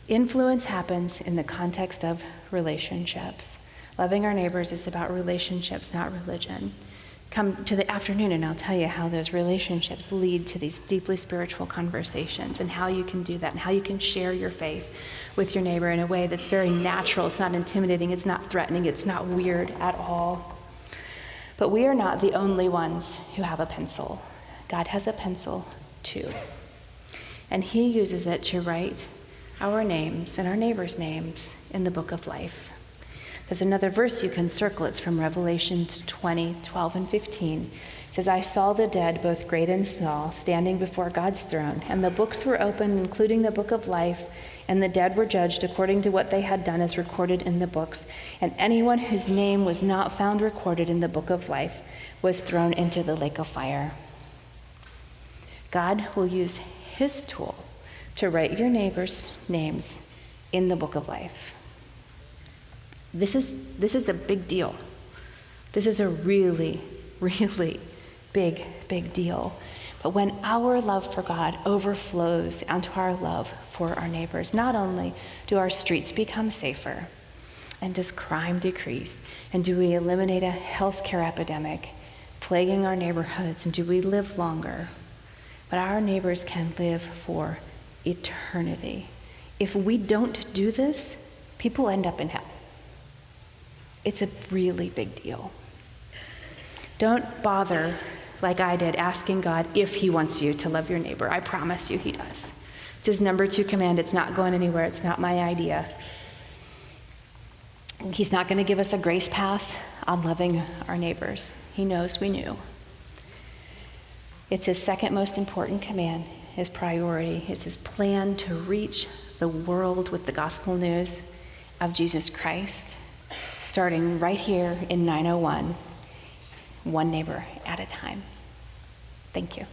Influence happens in the context of relationships. Loving our neighbors is about relationships, not religion. Come to the afternoon and I'll tell you how those relationships lead to these deeply spiritual conversations and how you can do that and how you can share your faith with your neighbor in a way that's very natural. It's not intimidating, it's not threatening, it's not weird at all. But we are not the only ones who have a pencil. God has a pencil too. And he uses it to write our names and our neighbors' names in the book of life. There's another verse you can circle. It's from Revelation 20, 12 and 15. It says, I saw the dead, both great and small, standing before God's throne, and the books were opened, including the book of life, and the dead were judged according to what they had done as recorded in the books. And anyone whose name was not found recorded in the book of life was thrown into the lake of fire. God will use his tool to write your neighbors' names in the book of life. This is a big deal. This is a really, really big deal. But when our love for God overflows onto our love for our neighbors, not only do our streets become safer, and does crime decrease, and do we eliminate a healthcare epidemic plaguing our neighborhoods, and do we live longer, but our neighbors can live for eternity. If we don't do this, people end up in hell. It's a really big deal. Don't bother, like I did, asking God if he wants you to love your neighbor. I promise you he does. It's his number 2 command. It's not going anywhere. It's not my idea. He's not going to give us a grace pass on loving our neighbors. He knows we knew. It's his second most important command, his priority. It's his plan to reach the world with the gospel news of Jesus Christ, starting right here in 901, one neighbor at a time. Thank you.